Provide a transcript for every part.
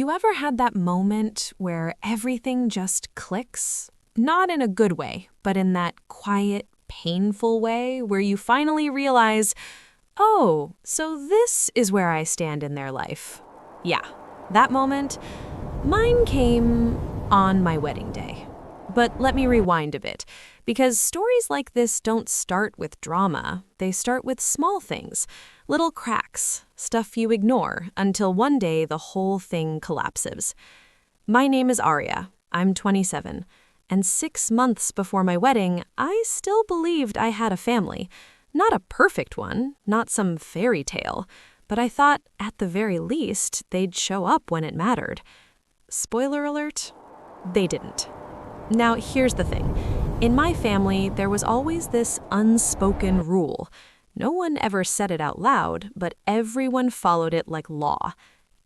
You ever had that moment where everything just clicks? Not in a good way, but in that quiet, painful way where you finally realize, oh, so this is where I stand in their life. Yeah, that moment, mine came on my wedding day. But let me rewind a bit, because stories like this don't start with drama. They start with small things, little cracks, stuff you ignore, until one day the whole thing collapses. My name is Aria. I'm 27. And 6 months before my wedding, I still believed I had a family. Not a perfect one, not some fairy tale, but I thought, at the very least, they'd show up when it mattered. Spoiler alert, they didn't. Now, here's the thing. In my family, there was always this unspoken rule. No one ever said it out loud, but everyone followed it like law.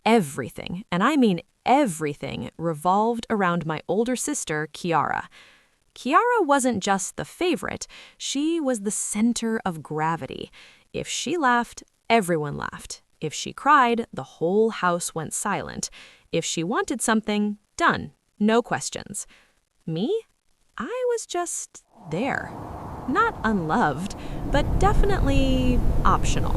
Everything, and I mean everything, revolved around my older sister, Kiara. Kiara wasn't just the favorite, she was the center of gravity. If she laughed, everyone laughed. If she cried, the whole house went silent. If she wanted something, done. No questions. Me? I was just there. Not unloved, but definitely optional.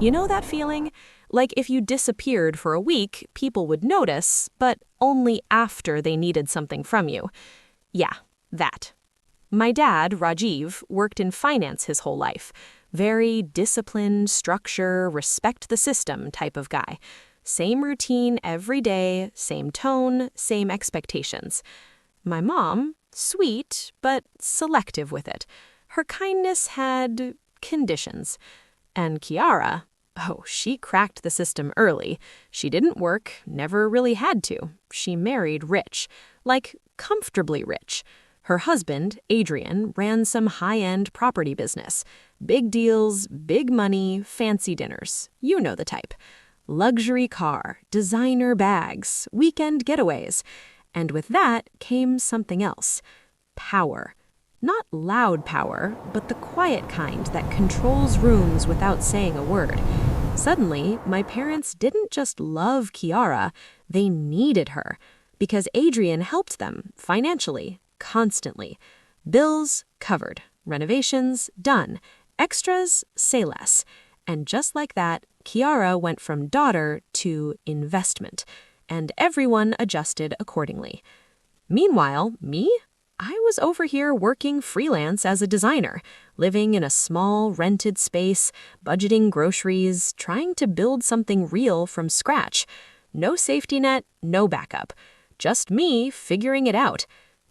You know that feeling? Like if you disappeared for a week, people would notice, but only after they needed something from you. Yeah, that. My dad, Rajiv, worked in finance his whole life. Very disciplined, structure, respect the system type of guy. Same routine every day, same tone, same expectations. My mom, sweet, but selective with it. Her kindness had conditions. And Kiara, oh, she cracked the system early. She didn't work, never really had to. She married rich, like comfortably rich. Her husband, Adrian, ran some high-end property business. Big deals, big money, fancy dinners. You know the type. Luxury car, designer bags, weekend getaways. And with that came something else. Power. Not loud power, but the quiet kind that controls rooms without saying a word. Suddenly, my parents didn't just love Kiara, they needed her. Because Adrian helped them, financially, constantly. Bills, covered. Renovations, done. Extras, say less. And just like that, Kiara went from daughter to investment. And everyone adjusted accordingly. Meanwhile, me? I was over here working freelance as a designer, living in a small rented space, budgeting groceries, trying to build something real from scratch. No safety net, no backup. Just me figuring it out.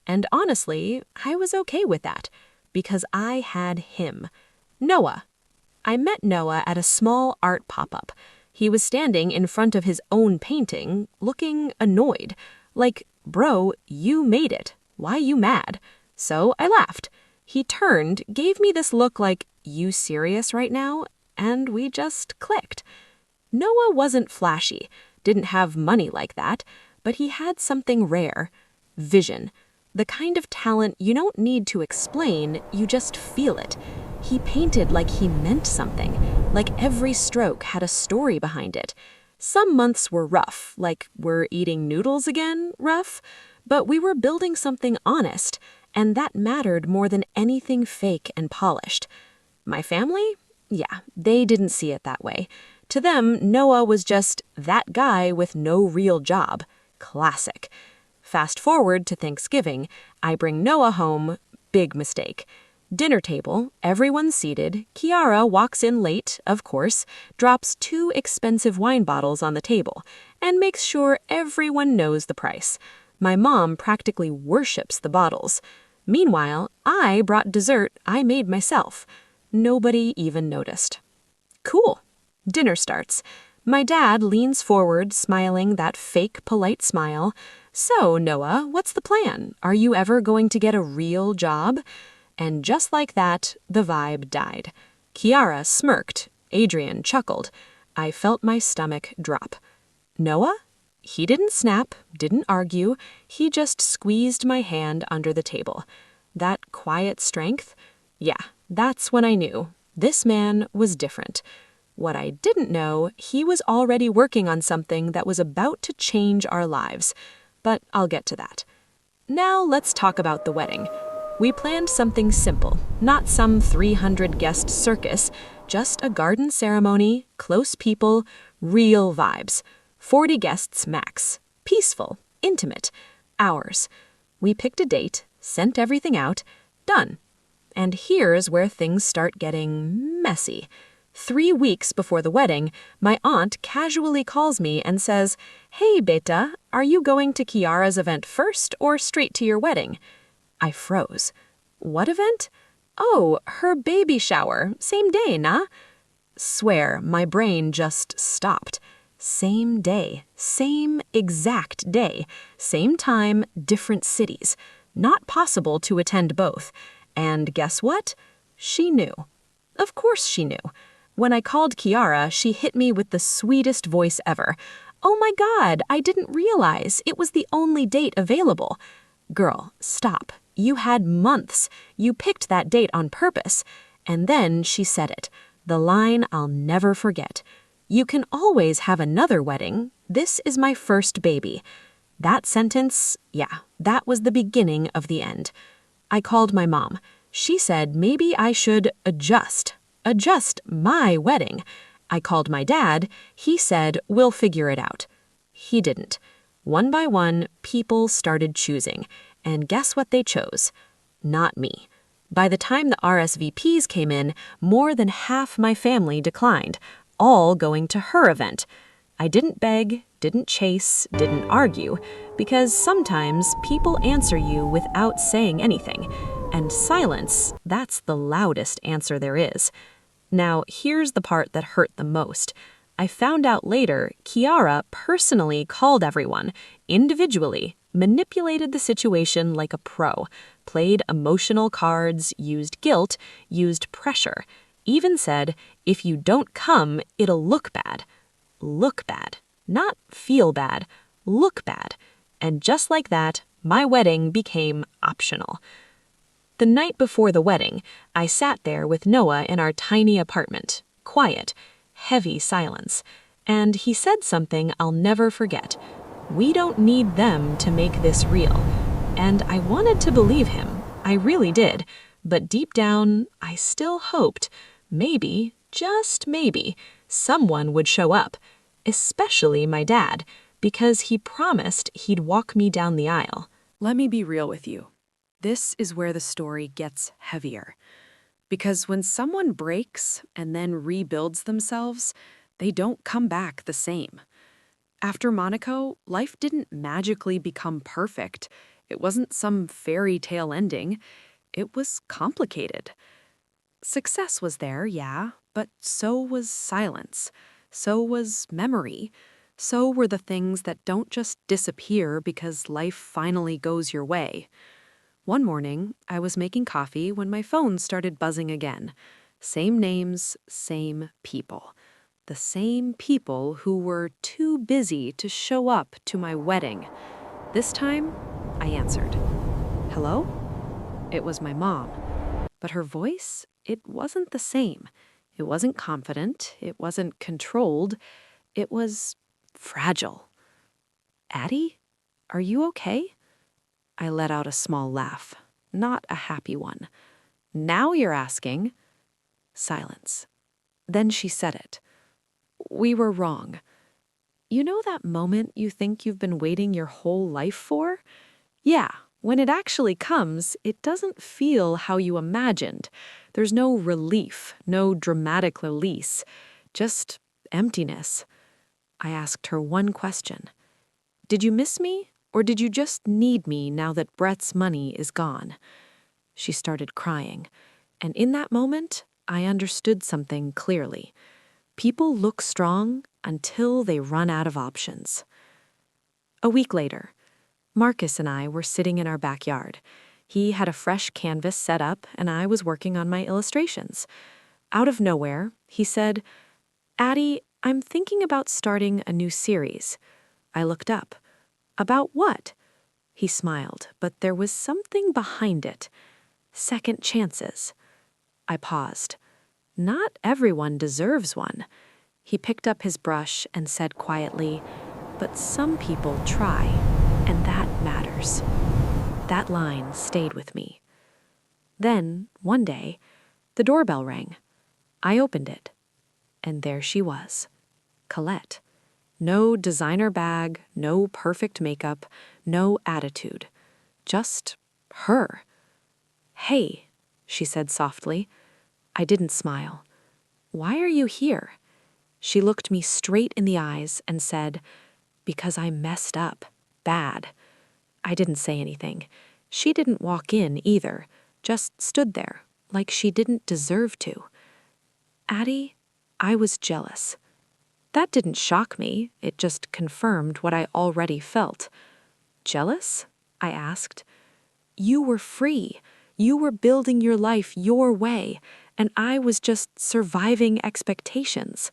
And honestly, I was okay with that, because I had him. Noah. I met Noah at a small art pop-up. He was standing in front of his own painting, looking annoyed. Like, bro, you made it. Why you mad? So I laughed. He turned, gave me this look like, you serious right now? And we just clicked. Noah wasn't flashy, didn't have money like that, but he had something rare. Vision. The kind of talent you don't need to explain, you just feel it. He painted like he meant something, like every stroke had a story behind it. Some months were rough, like we're eating noodles again, rough, but we were building something honest, and that mattered more than anything fake and polished. My family? Yeah, they didn't see it that way. To them, Noah was just that guy with no real job. Classic. Fast forward to Thanksgiving, I bring Noah home, big mistake. Dinner table, everyone seated, Kiara walks in late, of course, drops 2 expensive wine bottles on the table, and makes sure everyone knows the price. My mom practically worships the bottles. Meanwhile, I brought dessert I made myself. Nobody even noticed. Cool. Dinner starts. My dad leans forward, smiling that fake, polite smile. So, Noah, what's the plan? Are you ever going to get a real job? And just like that, the vibe died. Kiara smirked. Adrian chuckled. I felt my stomach drop. Noah? He didn't snap, didn't argue. He just squeezed my hand under the table. That quiet strength? Yeah, that's when I knew. This man was different. What I didn't know, he was already working on something that was about to change our lives. But I'll get to that. Now let's talk about the wedding. We planned something simple, not some 300-guest circus, just a garden ceremony, close people, real vibes. 40 guests max. Peaceful, intimate, ours. We picked a date, sent everything out, done. And here's where things start getting messy. 3 weeks before the wedding, my aunt casually calls me and says, "Hey, beta, are you going to Kiara's event first or straight to your wedding?" I froze. What event? Oh, her baby shower. Same day, nah? Swear, my brain just stopped. Same day, same exact day, same time, different cities. Not possible to attend both. And guess what? She knew. Of course she knew. When I called Kiara, she hit me with the sweetest voice ever. "Oh my God, I didn't realize it was the only date available." Girl, stop. You had months. You picked that date on purpose. And then she said it. The line I'll never forget. "You can always have another wedding. This is my first baby." That sentence, yeah, that was the beginning of the end. I called my mom. She said maybe I should adjust my wedding. I called my dad. He said, "We'll figure it out." He didn't. One by one, people started choosing. And guess what they chose? Not me. By the time the RSVPs came in, more than half my family declined, all going to her event. I didn't beg, didn't chase, didn't argue, because sometimes people answer you without saying anything. And silence, that's the loudest answer there is. Now, here's the part that hurt the most. I found out later Kiara personally called everyone, individually, manipulated the situation like a pro, played emotional cards, used guilt, used pressure, even said, "If you don't come, it'll look bad." Look bad. Not feel bad. Look bad. And just like that, my wedding became optional. The night before the wedding, I sat there with Noah in our tiny apartment, quiet, heavy silence, and he said something I'll never forget. "We don't need them to make this real." And I wanted to believe him. I really did. But deep down, I still hoped, maybe, just maybe, someone would show up, especially my dad, because he promised he'd walk me down the aisle. Let me be real with you. This is where the story gets heavier. Because when someone breaks and then rebuilds themselves, they don't come back the same. After Monaco, life didn't magically become perfect. It wasn't some fairy tale ending. It was complicated. Success was there, yeah, but so was silence. So was memory. So were the things that don't just disappear because life finally goes your way. One morning, I was making coffee when my phone started buzzing again. Same names, same people. The same people who were too busy to show up to my wedding. This time, I answered. "Hello?" It was my mom. But her voice, it wasn't the same. It wasn't confident. It wasn't controlled. It was fragile. "Addie, are you okay?" I let out a small laugh, not a happy one. "Now you're asking." Silence. Then she said it. "We were wrong." You know that moment you think you've been waiting your whole life for? Yeah, when it actually comes, it doesn't feel how you imagined. There's no relief, no dramatic release, just emptiness. I asked her one question. "Did you miss me, or did you just need me now that Brett's money is gone?" She started crying, and in that moment, I understood something clearly. People look strong until they run out of options. A week later, Marcus and I were sitting in our backyard. He had a fresh canvas set up, and I was working on my illustrations. Out of nowhere, he said, "Addie, I'm thinking about starting a new series." I looked up. "About what?" He smiled, but there was something behind it. "Second chances." I paused. Not everyone deserves one. He picked up his brush and said quietly, "But some people try, and that matters." That line stayed with me. Then, one day, the doorbell rang. I opened it, and there she was, Colette. No designer bag, no perfect makeup, no attitude. Just her. "Hey," she said softly. I didn't smile. "Why are you here?" She looked me straight in the eyes and said, "Because I messed up. Bad." I didn't say anything. She didn't walk in either, just stood there, like she didn't deserve to. Addie, I was jealous. That didn't shock me, it just confirmed what I already felt. "Jealous?" I asked. "You were free. You were building your life your way, and I was just surviving expectations."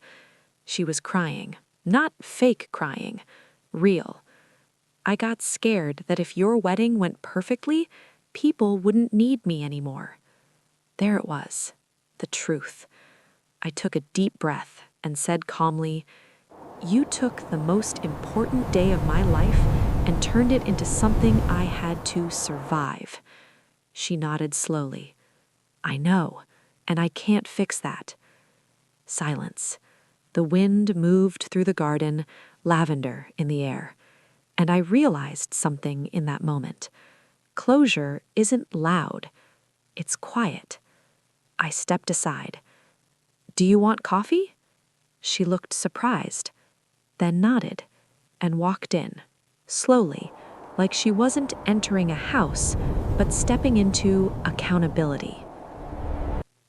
She was crying, not fake crying, real. "I got scared that if your wedding went perfectly, people wouldn't need me anymore." There it was, the truth. I took a deep breath and said calmly, "You took the most important day of my life and turned it into something I had to survive." She nodded slowly. "I know, and I can't fix that." Silence. The wind moved through the garden, lavender in the air. And I realized something in that moment. Closure isn't loud. It's quiet. I stepped aside. "Do you want coffee?" She looked surprised, then nodded, and walked in, slowly, like she wasn't entering a house, but stepping into accountability.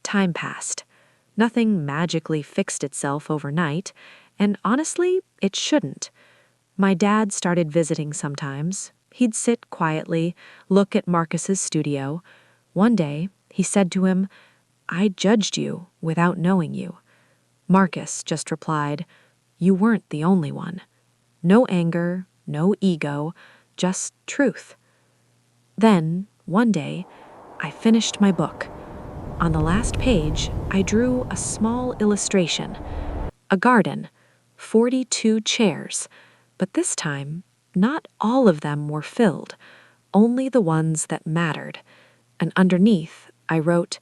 Time passed. Nothing magically fixed itself overnight, and honestly, it shouldn't. My dad started visiting sometimes. He'd sit quietly, look at Marcus's studio. One day, he said to him, "I judged you without knowing you." Marcus just replied, "You weren't the only one." No anger, no ego, just truth. Then, one day, I finished my book. On the last page, I drew a small illustration. A garden, 42 chairs, but this time, not all of them were filled, only the ones that mattered. And underneath, I wrote,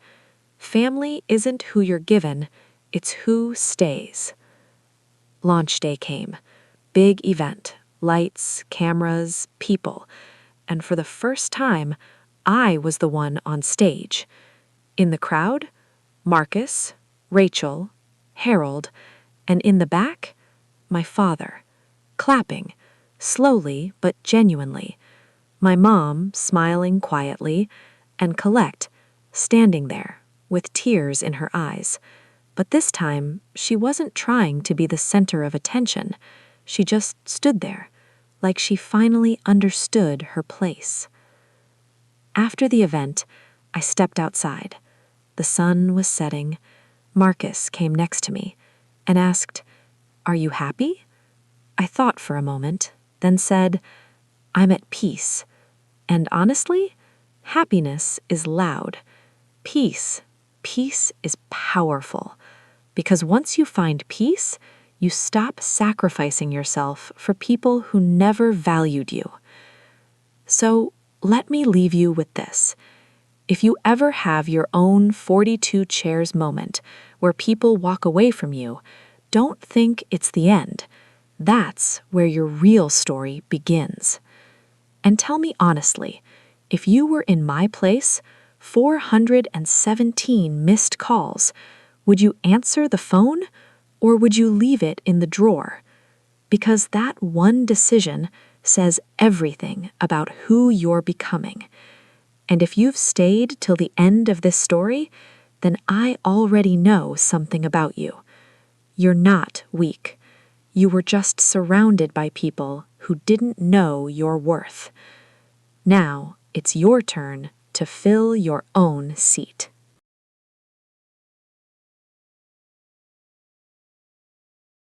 "Family isn't who you're given, it's who stays." Launch day came. Big event, lights, cameras, people. And for the first time, I was the one on stage. In the crowd, Marcus, Rachel, Harold, and in the back, my father, clapping, slowly but genuinely. My mom smiling quietly, and Colette standing there with tears in her eyes. But this time, she wasn't trying to be the center of attention. She just stood there, like she finally understood her place. After the event, I stepped outside. The sun was setting. Marcus came next to me and asked, "Are you happy?" I thought for a moment, then said, "I'm at peace." And honestly, happiness is loud. Peace is powerful. Because once you find peace, you stop sacrificing yourself for people who never valued you. So let me leave you with this. If you ever have your own 42 chairs moment where people walk away from you, don't think it's the end. That's where your real story begins. And tell me honestly, if you were in my place, 417 missed calls, would you answer the phone or would you leave it in the drawer? Because that one decision says everything about who you're becoming. And if you've stayed till the end of this story, then I already know something about you. You're not weak. You were just surrounded by people who didn't know your worth. Now it's your turn to fill your own seat.